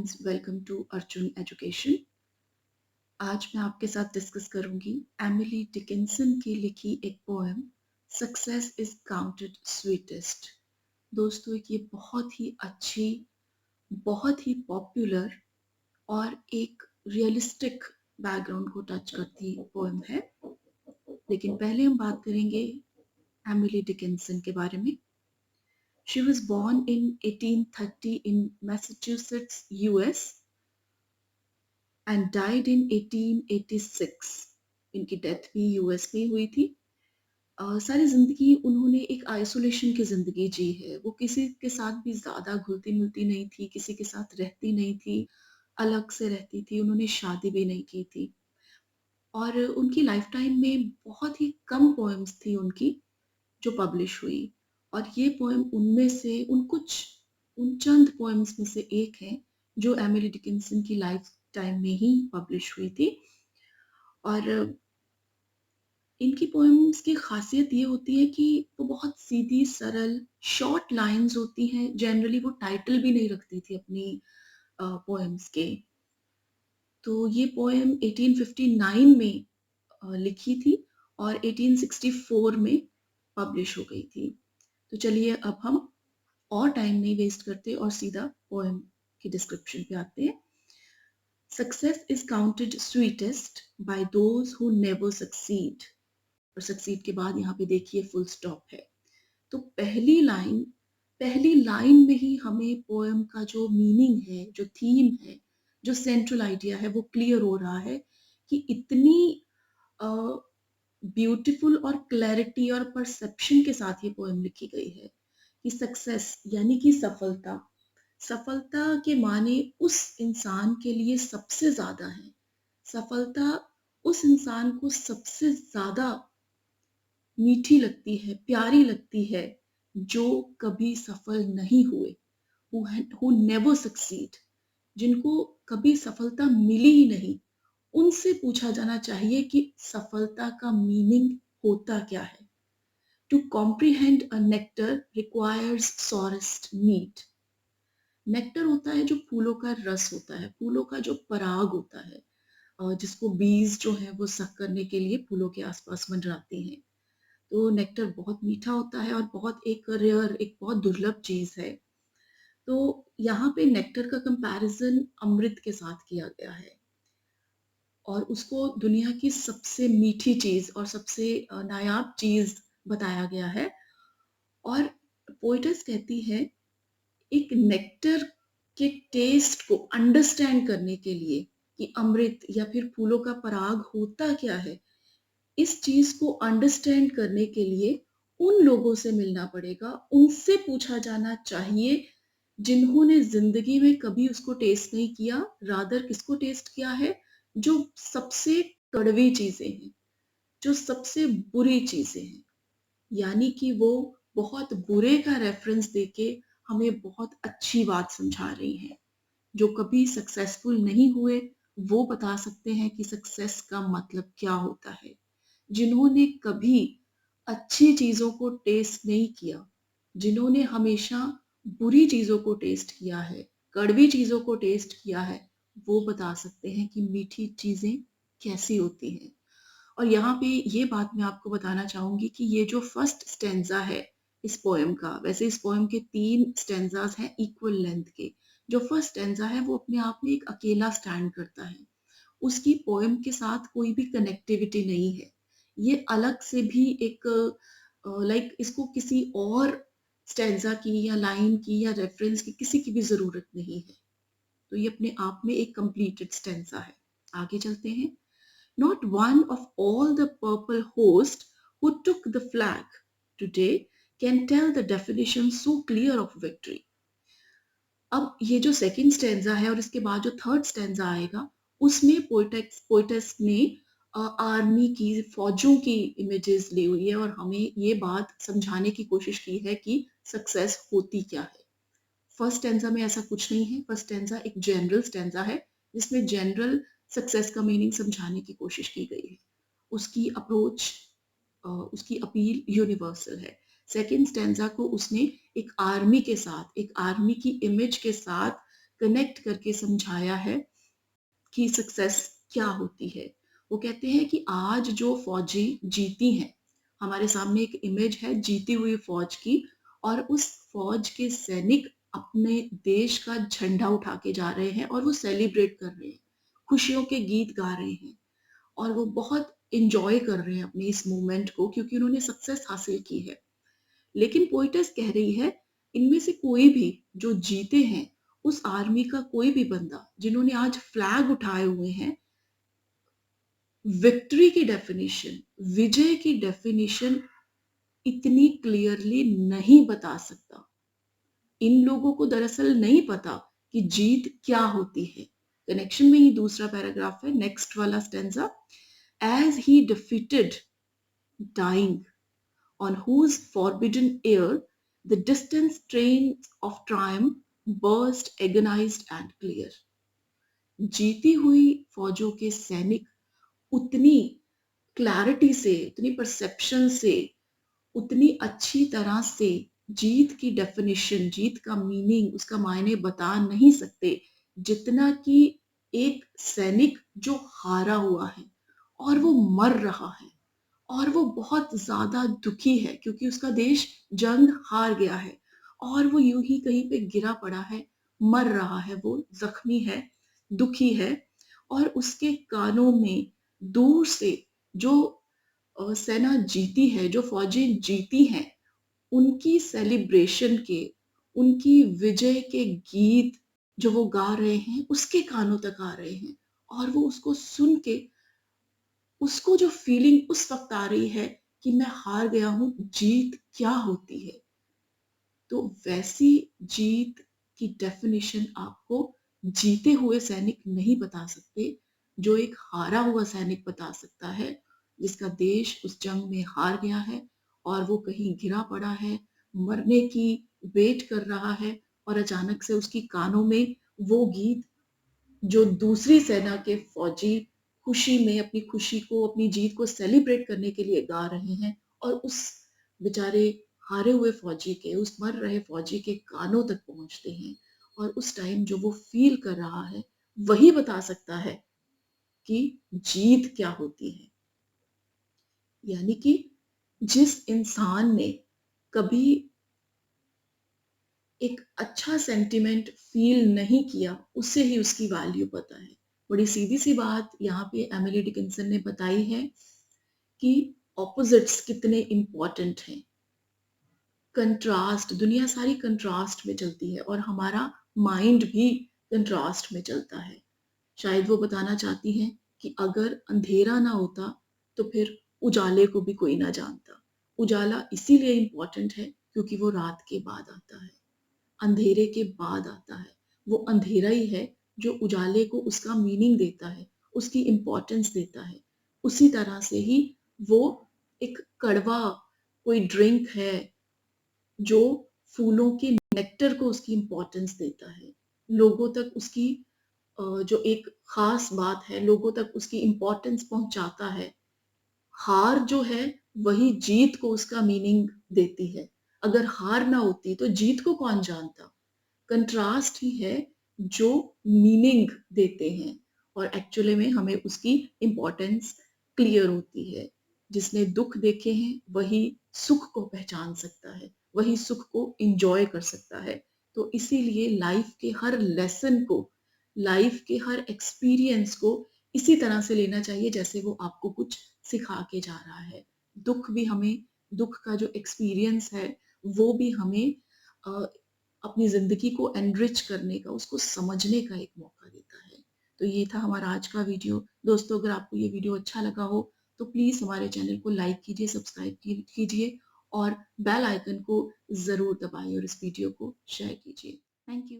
Friends, welcome to Arjun education. आज मैं आपके साथ डिस्कस करूंगी एमिली डिकिंसन की लिखी एक poem success is counted sweetest. दोस्तों, ये बहुत ही अच्छी, बहुत ही पॉपुलर और एक रियलिस्टिक बैकग्राउंड को टच करती पोएम है। लेकिन पहले हम बात करेंगे एमिली डिकिंसन के बारे में। She was born in 1830 in Massachusetts, US and died in 1886. इनकी डेथ भी यूएस में हुई थी। सारी जिंदगी उन्होंने एक आइसोलेशन की जिंदगी जी है। वो किसी के साथ भी ज्यादा घुलती मिलती नहीं थी, किसी के साथ रहती नहीं थी, अलग से रहती थी। उन्होंने शादी भी नहीं की थी और उनकी लाइफ टाइम में बहुत ही कम पोएम्स थी उनकी जो पब्लिश हुई। और ये पोएम उनमें से उन चंद पोएम्स में से एक है जो एमिली डिकिंसन की लाइफ टाइम में ही पब्लिश हुई थी। और इनकी पोएम्स की खासियत ये होती है कि वो बहुत सीधी सरल शॉर्ट लाइंस होती हैं। जनरली वो टाइटल भी नहीं रखती थी अपनी पोएम्स के। तो ये पोएम 1859 में लिखी थी और 1864 में पब्लिश हो गई थी। तो चलिए अब हम और टाइम नहीं वेस्ट करते और सीधा पोएम की डिस्क्रिप्शन पे आते हैं। Success is counted sweetest by those who never succeed. और सक्सीड के बाद यहाँ पे देखिए फुल स्टॉप है। तो पहली लाइन में ही हमें पोएम का जो मीनिंग है, जो थीम है, जो सेंट्रल आइडिया है, वो क्लियर हो रहा है कि इतनी ब्यूटीफुल और क्लैरिटी और परसेप्शन के साथ ये पोएम लिखी गई है कि सक्सेस यानी कि सफलता, सफलता के माने उस इंसान के लिए सबसे ज्यादा है। सफलता उस इंसान को सबसे ज्यादा मीठी लगती है, प्यारी लगती है जो कभी सफल नहीं हुए, who never succeed, जिनको कभी सफलता मिली ही नहीं। उनसे पूछा जाना चाहिए कि सफलता का मीनिंग होता क्या है। To comprehend a nectar requires sorest need. Nectar होता है जो फूलों का रस होता है, फूलों का जो पराग होता है, जिसको बीज जो है वो सक करने के लिए फूलों के आसपास मंडराते हैं। तो नेक्टर बहुत मीठा होता है और बहुत एक रेयर, एक बहुत दुर्लभ चीज है। तो यहाँ पे नेक्टर का कंपैरिजन अमृत के साथ किया गया है और उसको दुनिया की सबसे मीठी चीज और सबसे नायाब चीज बताया गया है। और पोएटस कहती है एक नेक्टर के टेस्ट को अंडरस्टैंड करने के लिए कि अमृत या फिर फूलों का पराग होता क्या है, इस चीज को अंडरस्टैंड करने के लिए उन लोगों से मिलना पड़ेगा, उनसे पूछा जाना चाहिए जिन्होंने जिंदगी में कभी उसको टेस्ट नहीं किया। रादर किसको टेस्ट किया है? जो सबसे कड़वी चीजें हैं, जो सबसे बुरी चीजें हैं। यानी कि वो बहुत बुरे का रेफरेंस देके हमें बहुत अच्छी बात समझा रही हैं। जो कभी सक्सेसफुल नहीं हुए वो बता सकते हैं कि सक्सेस का मतलब क्या होता है। जिन्होंने कभी अच्छी चीजों को टेस्ट नहीं किया, जिन्होंने हमेशा बुरी चीजों को टेस्ट किया है, कड़वी चीजों को टेस्ट किया है, वो बता सकते हैं कि मीठी चीजें कैसी होती हैं। और यहाँ पे ये बात मैं आपको बताना चाहूंगी कि ये जो फर्स्ट स्टेंजा है इस पोएम का, वैसे इस पोएम के 3 स्टेंजाज हैं इक्वल लेंथ के। जो फर्स्ट स्टेंजा है वो अपने आप में एक अकेला स्टैंड करता है, उसकी पोएम के साथ कोई भी कनेक्टिविटी नहीं है। ये अलग से भी एक लाइक इसको किसी और स्टेंजा की या लाइन की या रेफरेंस की किसी की भी जरूरत नहीं है। तो ये अपने आप में एक कंप्लीटेड स्टेंजा है। आगे चलते हैं। Not one of all the purple host who took the flag today can tell the definition so clear of victory. अब ये जो सेकंड स्टेंजा है और इसके बाद जो थर्ड स्टेंजा आएगा, उसमें पोइटस ने आर्मी की, फौजों की इमेजेस ली हुई है और हमें ये बात समझाने की कोशिश की है कि सक्सेस होती क्या है। फर्स्ट स्टेंजा में ऐसा कुछ नहीं है। फर्स्ट स्टेंजा एक जनरल स्टेंजा है जिसमें जनरल सक्सेस का मीनिंग समझाने की कोशिश की गई है। उसकी अप्रोच, उसकी अपील यूनिवर्सल है। सेकेंड स्टेंजा को उसने एक आर्मी के साथ, एक आर्मी की इमेज के साथ कनेक्ट करके समझाया है कि सक्सेस क्या होती है। वो कहते हैं कि आज जो फौजी जीती हैं, हमारे सामने एक इमेज है जीती हुई फौज की, और उस फौज के सैनिक अपने देश का झंडा उठा के जा रहे हैं और वो सेलिब्रेट कर रहे हैं, खुशियों के गीत गा रहे हैं, और वो बहुत इंजॉय कर रहे हैं अपनी इस मूवमेंट को, क्योंकि उन्होंने सक्सेस हासिल की है। लेकिन पोइटस कह रही है, इनमें से कोई भी जो जीते हैं, उस आर्मी का कोई भी बंदा जिन्होंने आज फ्लैग उठाए हुए हैं, विक्ट्री की डेफिनेशन, विजय की डेफिनेशन इतनी क्लियरली नहीं बता सकता। इन लोगों को दरअसल नहीं पता कि जीत क्या होती है। कनेक्शन में ही दूसरा पैराग्राफ है, नेक्स्ट वाला stanza, as he defeated dying on whose forbidden air the distant strains of triumph burst agonized and clear. जीती हुई फौजों के सैनिक उतनी क्लैरिटी से, उतनी परसेप्शन से, उतनी अच्छी तरह से जीत की डेफिनेशन, जीत का मीनिंग, उसका मायने बता नहीं सकते, जितना कि एक सैनिक जो हारा हुआ है और वो मर रहा है और वो बहुत ज्यादा दुखी है क्योंकि उसका देश जंग हार गया है, और वो यूं ही कहीं पे गिरा पड़ा है, मर रहा है, वो जख्मी है, दुखी है, और उसके कानों में दूर से जो सेना जीती है, जो फौजें जीती हैं, उनकी सेलिब्रेशन के, उनकी विजय के गीत जो वो गा रहे हैं, उसके कानों तक आ रहे हैं, और वो उसको सुन के उसको जो फीलिंग उस वक्त आ रही है कि मैं हार गया हूं, जीत क्या होती है। तो वैसी जीत की डेफिनेशन आपको जीते हुए सैनिक नहीं बता सकते, जो एक हारा हुआ सैनिक बता सकता है, जिसका देश उस जंग में हार गया है और वो कहीं गिरा पड़ा है, मरने की वेट कर रहा है, और अचानक से उसकी कानों में वो गीत जो दूसरी सेना के फौजी खुशी में अपनी खुशी को, अपनी जीत को सेलिब्रेट करने के लिए गा रहे हैं, और उस बेचारे हारे हुए फौजी के, उस मर रहे फौजी के कानों तक पहुंचते हैं, और उस टाइम जो वो फील कर रहा है, वही बता सकता है कि जीत क्या होती है। यानी कि जिस इंसान ने कभी एक अच्छा सेंटिमेंट फील नहीं किया, उसे ही उसकी वैल्यू पता है। बड़ी सीधी सी बात यहाँ पे एमिली डिकिंसन ने बताई है कि ऑपोजिट्स कितने इंपॉर्टेंट हैं। कंट्रास्ट, दुनिया सारी कंट्रास्ट में चलती है, और हमारा माइंड भी कंट्रास्ट में चलता है। शायद वो बताना चाहती हैं कि अगर अंधेरा ना होता तो फिर उजाले को भी कोई ना जानता। उजाला इसीलिए इंपॉर्टेंट है क्योंकि वो रात के बाद आता है, अंधेरे के बाद आता है। वो अंधेरा ही है जो उजाले को उसका मीनिंग देता है, उसकी इंपॉर्टेंस देता है। उसी तरह से ही वो एक कड़वा कोई ड्रिंक है जो फूलों के नेक्टर को उसकी इंपॉर्टेंस देता है, लोगों तक उसकी जो एक खास बात है, लोगों तक उसकी इंपॉर्टेंस पहुंचाता है। हार जो है वही जीत को उसका मीनिंग देती है। अगर हार ना होती तो जीत को कौन जानता। कंट्रास्ट ही है जो मीनिंग देते हैं, और एक्चुअली में हमें उसकी इंपॉर्टेंस क्लियर होती है। जिसने दुख देखे हैं वही सुख को पहचान सकता है, वही सुख को इंजॉय कर सकता है। तो इसीलिए लाइफ के हर लेसन को, लाइफ के हर एक्सपीरियंस को इसी तरह से लेना चाहिए जैसे वो आपको कुछ सिखा के जा रहा है। दुख भी हमें, दुख का जो एक्सपीरियंस है वो भी हमें अपनी जिंदगी को एनरिच करने का, उसको समझने का एक मौका देता है। तो ये था हमारा आज का वीडियो। दोस्तों, अगर आपको ये वीडियो अच्छा लगा हो तो प्लीज हमारे चैनल को लाइक कीजिए, सब्सक्राइब कीजिए, और बेल आइकन को जरूर दबाइए, और इस वीडियो को शेयर कीजिए। Thank you.